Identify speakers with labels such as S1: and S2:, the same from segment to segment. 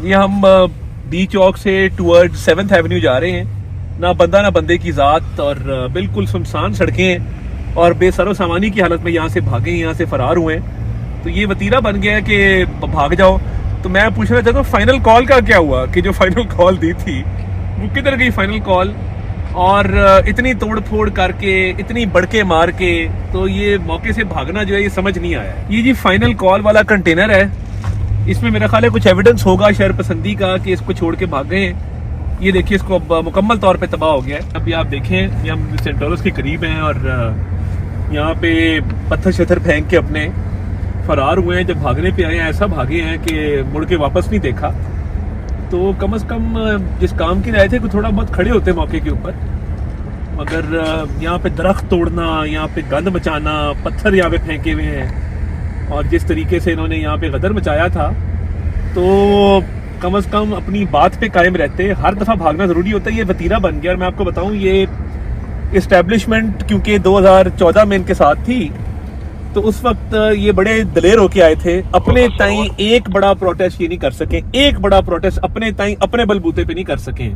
S1: ये हम डी चौक से टूवर्ड 7th एवेन्यू जा रहे हैं। ना बंदा ना बंदे की ज़ात और बिल्कुल सुनसान सड़कें हैं और बेसरो सामानी की हालत में यहाँ से भागे, यहाँ से फरार हुए हैं। तो ये वतीरा बन गया कि भाग जाओ। तो मैं पूछना चाहता हूँ फाइनल कॉल का क्या हुआ, कि जो फाइनल कॉल दी थी वो किधर गई फाइनल कॉल? और इतनी तोड़ फोड़ करके, इतनी बड़के मार के, तो ये मौके से भागना जो है ये समझ नहीं आया। ये जी फाइनल कॉल वाला कंटेनर है, इसमें मेरा ख्याल है कुछ एविडेंस होगा शहर पसंदी का कि इसको छोड़ के भाग गए हैं। ये देखिए इसको अब मुकम्मल तौर पे तबाह हो गया है। अभी आप देखें ये हम सेंटोरस के करीब हैं और यहाँ पे पत्थर शत्थर फेंक के अपने फरार हुए हैं। जब भागने पे आए ऐसा भागे हैं कि मुड़ के वापस नहीं देखा। तो कम से कम जिस काम के लिए आए थे कुछ थोड़ा बहुत खड़े होते मौके के ऊपर, मगर यहाँ पे दरख्त तोड़ना, यहाँ पे गंद मचाना, पत्थर यहाँ पे फेंके हुए हैं और जिस तरीके से इन्होंने यहाँ पे गदर मचाया था, तो कम से कम अपनी बात पे कायम रहते। हर दफ़ा भागना ज़रूरी होता है, ये वतीरा बन गया। और मैं आपको बताऊँ ये इस्टेब्लिशमेंट क्योंकि 2014 में इनके साथ थी, तो उस वक्त ये बड़े दलेर होके आए थे। अपने ताई एक बड़ा प्रोटेस्ट ये नहीं कर सके, एक बड़ा प्रोटेस्ट अपने ताई अपने बलबूते पे नहीं कर सके।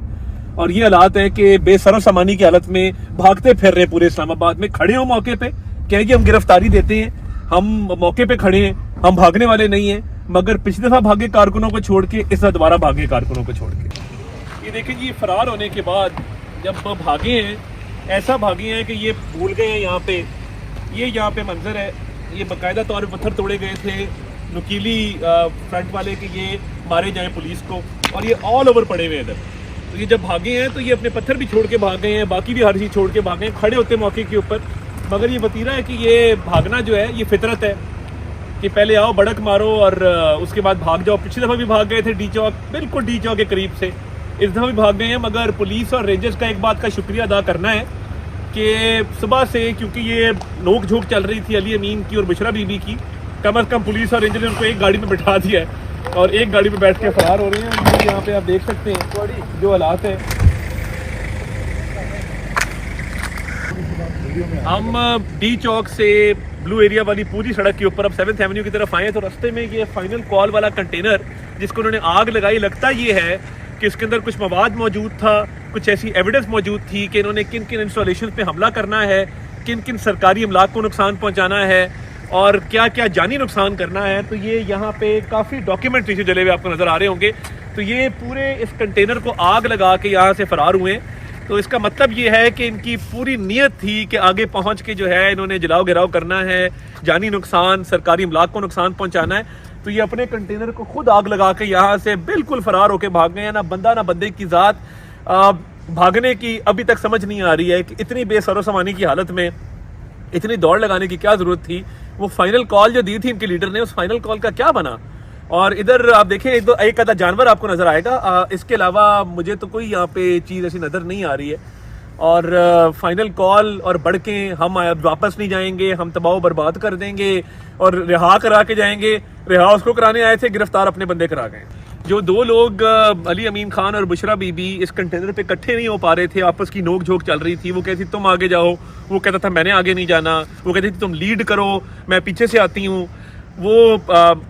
S1: और ये हालात है कि बेसरो सामानी की हालत में भागते फिर रहे पूरे इस्लामाबाद में। खड़े हो मौके पे, कहें कि हम गिरफ्तारी देते हैं, हम मौके पे खड़े हैं, हम भागने वाले नहीं हैं। मगर पिछली दफा भागे कारकुनों को छोड़ के इस बार दोबारा भागे कारकुनों को छोड़ के। ये देखिए जी फरार होने के बाद जब भागे हैं, ऐसा भागे हैं कि ये भूल गए हैं। यहाँ पे ये यहाँ पे मंजर है, ये बाकायदा तौर पर पत्थर तोड़े गए थे नुकीली फ्रंट वाले के ये मारे जाए पुलिस को, और ये ऑल ओवर पड़े हुए इधर। तो ये जब भागे हैं तो ये अपने पत्थर भी छोड़ के भाग गए हैं, बाकी भी हर चीज़ छोड़ के भागे हैं, खड़े होते मौके के ऊपर। मगर ये वतीरा है कि ये भागना जो है ये फितरत है कि पहले आओ बड़क मारो और उसके बाद भाग जाओ। पिछली दफ़ा भी भाग गए थे डी चौक, बिल्कुल डी चौक के करीब से, इस दफ़ा भी भाग गए हैं। मगर पुलिस और रेंजर्स का एक बात का शुक्रिया अदा करना है कि सुबह से, क्योंकि ये नोक झोंक चल रही थी अली अमीन की और बुशरा बीबी की, कम से कम पुलिस और रेंजर ने उनको एक गाड़ी में बिठा दिया है और एक गाड़ी में बैठ के फरार हो रहे हैं। यहाँ पे आप देख सकते हैं जो हालात है। हम डी चौक से ब्लू एरिया वाली पूरी सड़क के ऊपर अब 7th एवेन्यू की तरफ आए, तो रास्ते में ये फाइनल कॉल वाला कंटेनर जिसको उन्होंने आग लगाई, लगता ये है कि इसके अंदर कुछ मवाद मौजूद था, कुछ ऐसी एविडेंस मौजूद थी कि इन्होंने किन किन इंस्टॉलेशन पे हमला करना है, किन किन सरकारी अमलाक को नुकसान पहुंचाना है और क्या क्या जानी नुकसान करना है। तो ये यहाँ पे काफ़ी डॉक्यूमेंट्री से जले हुए आपको नज़र आ रहे होंगे। तो ये पूरे इस कंटेनर को आग लगा के यहाँ से फरार हुए। तो इसका मतलब ये है कि इनकी पूरी नीयत थी कि आगे पहुँच के जो है इन्होंने जलाओ गिराव करना है, जानी नुकसान, सरकारी अमलाक को नुकसान पहुँचाना है। तो ये अपने कंटेनर को खुद आग लगा के यहाँ से बिल्कुल फरार होके भाग गए हैं। ना बंदा ना बंदे की ज़ात। भागने की अभी तक समझ नहीं आ रही है कि इतनी बेसरो सामानी की हालत में इतनी दौड़ लगाने की क्या ज़रूरत थी। वो फाइनल कॉल जो दी थी इनके लीडर ने, उस फाइनल कॉल का क्या बना? और इधर आप देखें एक आधा जानवर आपको नज़र आएगा, इसके अलावा मुझे तो कोई यहाँ पे चीज़ ऐसी नज़र नहीं आ रही है। और फाइनल कॉल और बढ़ के हम वापस नहीं जाएंगे, हम तबाह बर्बाद कर देंगे और रिहा करा के जाएंगे। रिहा उसको कराने आए थे, गिरफ्तार अपने बंदे करा गए। जो दो लोग अली अमीन खान और बुशरा बीबी इस कंटेनर पे इकट्ठे नहीं हो पा रहे थे, आपस की नोक झोंक चल रही थी। वो कहती तुम आगे जाओ, वो कहता था मैंने आगे नहीं जाना, वो कहती थी तुम लीड करो, मैं पीछे से आती हूँ। वो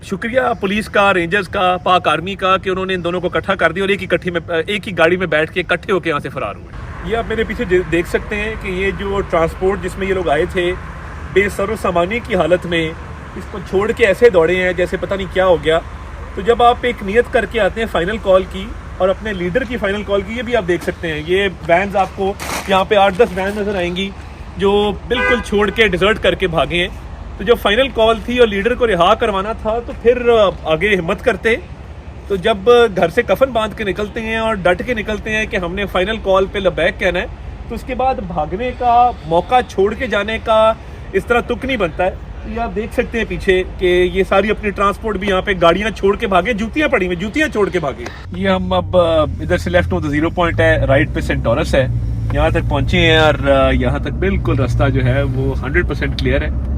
S1: शुक्रिया पुलिस का, रेंजर्स का, पाक आर्मी का कि उन्होंने इन दोनों को इकट्ठा कर दिया और एक ही गाड़ी में बैठ के इकट्ठे होकर यहाँ से फरार हुए। ये आप मेरे पीछे देख सकते हैं कि ये जो ट्रांसपोर्ट जिसमें ये लोग आए थे बेसरो सामानी की हालत में, इसको छोड़ के ऐसे दौड़े हैं जैसे पता नहीं क्या हो गया। तो जब आप एक नियत करके आते हैं फाइनल कॉल की और अपने लीडर की फाइनल कॉल की, ये भी आप देख सकते हैं। ये वैन्स आपको यहाँ पे 8-10 वैन नज़र आएंगी जो बिल्कुल छोड़ के डिजर्ट करके भागे हैं। तो जब फाइनल कॉल थी और लीडर को रिहा करवाना था तो फिर आगे हिम्मत करते। तो जब घर से कफन बांध के निकलते हैं और डट के निकलते हैं कि हमने फाइनल कॉल पे लबैक कहना है, तो उसके बाद भागने का मौका छोड़ के जाने का इस तरह तुक नहीं बनता है। तो ये आप देख सकते हैं पीछे कि ये सारी अपनी ट्रांसपोर्ट भी यहाँ पे गाड़ियाँ छोड़ के भागे, जूतियाँ पड़ी हुई, जूतियाँ छोड़ के भागे। ये हम अब इधर से लेफ्ट में तो 0 पॉइंट है, राइट पे सेंटोरस है, यहाँ तक पहुँचे हैं और यहाँ तक बिल्कुल रास्ता जो है वो 100% क्लियर है।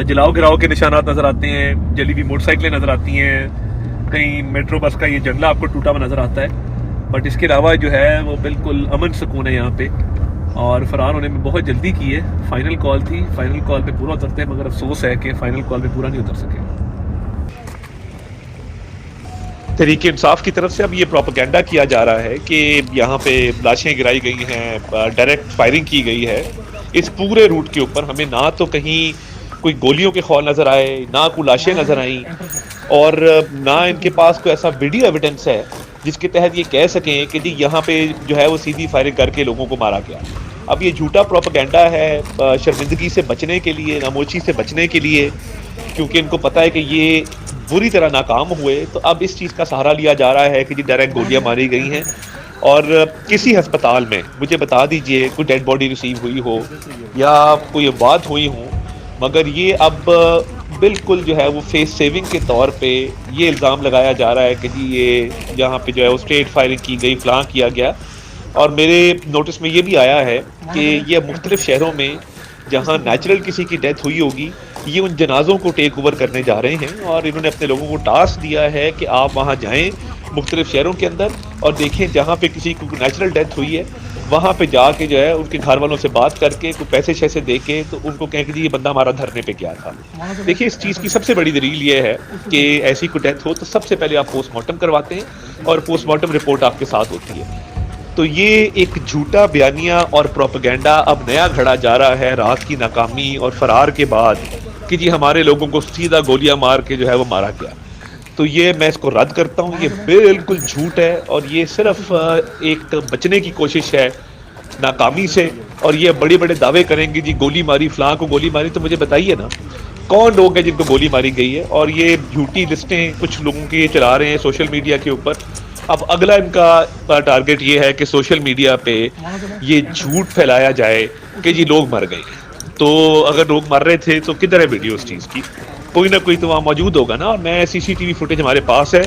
S1: जलाओ गिराओ के निशानात नज़र आते हैं, जली हुई मोटरसाइकिलें नज़र आती हैं, कहीं मेट्रो बस का ये जंगला आपको टूटा हुआ नज़र आता है। बट इसके अलावा जो है वो बिल्कुल अमन सुकून है यहाँ पे। और फरार होने में बहुत जल्दी की है। फाइनल कॉल थी, फाइनल कॉल पे पूरा उतरते हैं, मगर अफसोस है कि फाइनल कॉल पे पूरा नहीं उतर सके। तहरीक इंसाफ की तरफ से अब ये प्रोपेगेंडा किया जा रहा है कि यहाँ पे लाशें गिराई गई हैं, डायरेक्ट फायरिंग की गई है। इस पूरे रूट के ऊपर हमें ना तो कहीं कोई गोलियों के खौल नज़र आए, ना कोई लाशें नज़र आई, और ना इनके पास कोई ऐसा वीडियो एविडेंस है जिसके तहत ये कह सकें कि जी यहाँ पे जो है वो सीधी फायरिंग करके लोगों को मारा गया। अब ये झूठा प्रोपेगेंडा है शर्मिंदगी से बचने के लिए, नामोशी से बचने के लिए, क्योंकि इनको पता है कि ये बुरी तरह नाकाम हुए, तो अब इस चीज़ का सहारा लिया जा रहा है कि जी डायरेक्ट गोलियां मारी गई हैं। और किसी अस्पताल में मुझे बता दीजिए कोई डेड बॉडी रिसीव हुई हो या कोई बात हुई हो, मगर ये अब बिल्कुल जो है वो फेस सेविंग के तौर पे ये इल्ज़ाम लगाया जा रहा है कि जी ये यहाँ पे जो है वो स्ट्रेट फायरिंग की गई, फलां किया गया। और मेरे नोटिस में ये भी आया है कि ये मुख्तलिफ शहरों में जहाँ नेचुरल किसी की डेथ हुई होगी, ये उन जनाजों को टेक ओवर करने जा रहे हैं, और इन्होंने अपने लोगों को टास्क दिया है कि आप वहाँ जाएं मुख्तलिफ शहरों के अंदर और देखें जहाँ पे किसी को नेचुरल डेथ हुई है, वहाँ पे जाके जो है उनके घर वालों से बात करके कोई पैसे शैसे दे के तो उनको कहें कि जी ये बंदा हमारा धरने पे गया था। देखिए, इस चीज़ की सबसे बड़ी दलील ये है कि ऐसी कोई डेथ हो तो सबसे पहले आप पोस्टमार्टम करवाते हैं और पोस्टमार्टम रिपोर्ट आपके साथ होती है। तो ये एक झूठा बयानिया और प्रोपेगेंडा अब नया घड़ा जा रहा है रात की नाकामी और फरार के बाद कि जी हमारे लोगों को सीधा गोलियां मार के जो है वो मारा गया। तो ये मैं इसको रद्द करता हूँ, ये बिल्कुल झूठ है और ये सिर्फ एक बचने की कोशिश है नाकामी से। और ये बड़े बड़े दावे करेंगे जी गोली मारी, फलां को गोली मारी, तो मुझे बताइए ना कौन लोग हैं जिनको गोली मारी गई है। और ये झूठी लिस्टें कुछ लोगों की चला रहे हैं सोशल मीडिया के ऊपर। अब अगला इनका टारगेट ये है कि सोशल मीडिया पे ये झूठ फैलाया जाए कि जी लोग मर गए। तो अगर लोग मर रहे थे तो किधर है वीडियो उस चीज़ की? कोई ना कोई तो वहाँ मौजूद होगा ना। और मैं सीसीटीवी फुटेज हमारे पास है,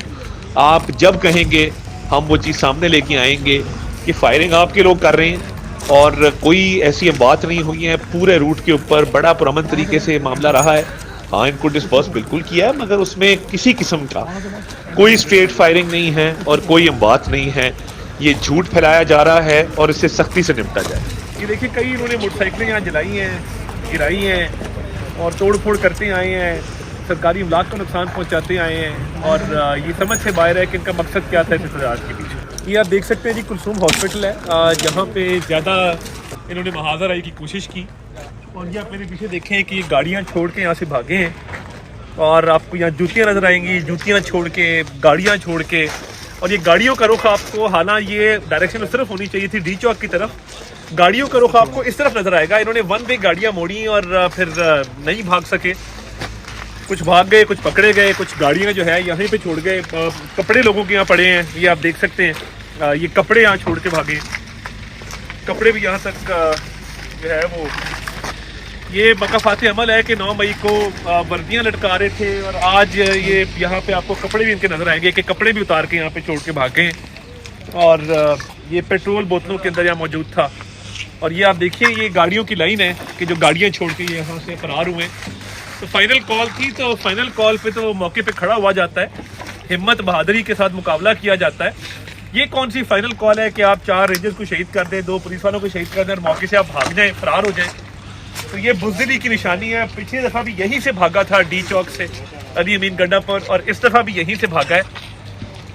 S1: आप जब कहेंगे हम वो चीज़ सामने लेके आएंगे कि फायरिंग आपके लोग कर रहे हैं और कोई ऐसी बात नहीं हुई है। पूरे रूट के ऊपर बड़ा पुरअमन तरीके से मामला रहा है। हाँ, इनको डिस्पर्स बिल्कुल किया है, मगर उसमें किसी किस्म का कोई स्ट्रेट फायरिंग नहीं है और कोई बात नहीं है। ये झूठ फैलाया जा रहा है और इससे सख्ती से निपटा जाए। ये देखिए, कई इन्होंने मोटरसाइकिलें यहाँ जलाई हैं, गिराई हैं और तोड़ फोड़ करते आए हैं, सरकारी इमलाक को नुकसान पहुँचाते आए हैं। और ये समझ से बाहर है कि इनका मकसद क्या था इस इंतजार के पीछे। ये आप देख सकते हैं जी, कुलसूम हॉस्पिटल है जहाँ पे ज़्यादा इन्होंने महाजराई की कोशिश की। और ये आप मेरे पीछे देखें कि ये गाड़ियाँ छोड़ के यहाँ से भागे हैं और आपको यहाँ जूतियाँ नजर आएंगी, जूतियाँ छोड़ के, गाड़ियाँ छोड़ के। और ये गाड़ियों का रुख आपको, हालांकि ये डायरेक्शन उस तरफ होनी चाहिए थी डी चौक की तरफ, गाड़ियों का रुख आपको इस तरफ नजर आएगा। इन्होंने वन वे गाड़ियाँ मोड़ी और फिर नहीं भाग सके, कुछ भाग गए, कुछ पकड़े गए, कुछ गाड़ियाँ जो है यहीं पे छोड़ गए। कपड़े लोगों के यहाँ पड़े हैं, ये आप देख सकते हैं। ये कपड़े यहाँ छोड़ के भागे, कपड़े भी यहाँ तक जो है वो। ये मकाफात अमल है कि 9 मई को वर्दियाँ लटका रहे थे और आज ये यहाँ पे आपको कपड़े भी इनके नज़र आएंगे कि कपड़े भी उतार के यहाँ पे छोड़ के भागे। और ये पेट्रोल बोतलों के अंदर यहाँ मौजूद था। और ये आप देखिए, ये गाड़ियों की लाइन है कि जो गाड़ियाँ छोड़ के यहाँ से फरार हुए। तो फाइनल कॉल थी, तो फाइनल कॉल पे तो मौके पे खड़ा हुआ जाता है, हिम्मत बहादुरी के साथ मुकाबला किया जाता है। ये कौन सी फाइनल कॉल है कि आप 4 रेंजर्स को शहीद कर दें, 2 पुलिस वालों को शहीद कर दें और मौके से आप भाग जाएं, फरार हो जाएं? तो ये बुज़दिली की निशानी है। पिछली दफ़ा भी यहीं से भागा था डी चौक से अली अमीन गड्ढा पर, और इस दफ़ा भी यहीं से भागा है।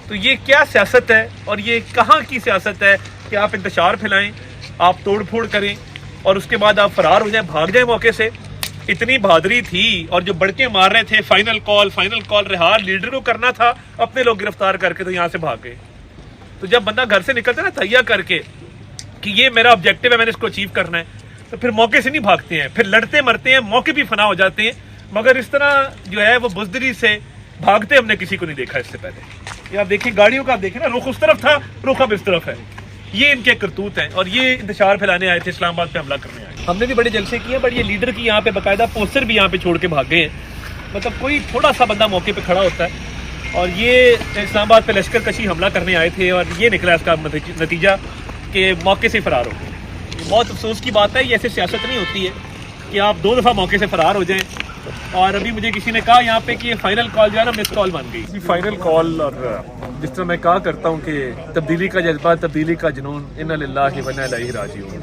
S1: तो ये क्या सियासत है और ये कहाँ की सियासत है कि आप इंतशार फैलाएं, आप तोड़ फोड़ करें और उसके बाद आप फरार हो जाएं, भाग जाएं मौके से? इतनी बहादुरी थी। और जो बड़के मार रहे थे फाइनल कॉल रिहार लीडर को करना था, अपने लोग गिरफ्तार करके तो यहाँ से भाग गए। तो जब बंदा घर से निकलता है ना तैयार करके कि ये मेरा ऑब्जेक्टिव है, मैंने इसको अचीव करना है, तो फिर मौके से नहीं भागते हैं, फिर लड़ते मरते हैं, मौके भी फना हो जाते हैं। मगर इस तरह जो है वो बुज़दिली से भागते हमने किसी को नहीं देखा इससे पहले। ये आप देखिए, गाड़ियों का आप देखें ना, रुख उस तरफ था, रुख अब इस तरफ है। ये इनके करतूत हैं और ये इंतशार फैलाने आए थे, इस्लामाबाद पे हमला करने आए। हमने भी बड़े जलसे किए, बट ये लीडर की यहाँ पे बाकायदा पोस्टर भी यहाँ पे छोड़ के भाग गए हैं। मतलब कोई थोड़ा सा बंदा मौके पे खड़ा होता है। और ये इस्लामाबाद पे लश्कर कशी हमला करने आए थे और ये निकला इसका नतीजा कि मौके से फरार हो गए। बहुत अफसोस की बात है, ये ऐसे सियासत नहीं होती है कि आप 2 दफ़ा मौके से फरार हो जाएं। और अभी मुझे किसी ने कहा यहाँ पे कि ये फाइनल कॉल जो है ना मिस कॉल बन गई। फाइनल कॉल, और जिस तरह मैं कहा करता हूँ कि तब्दीली का जज्बा, तब्दीली का जुनून, इन्ना लिल्लाहि व इन्ना इलैहि राजिऊन।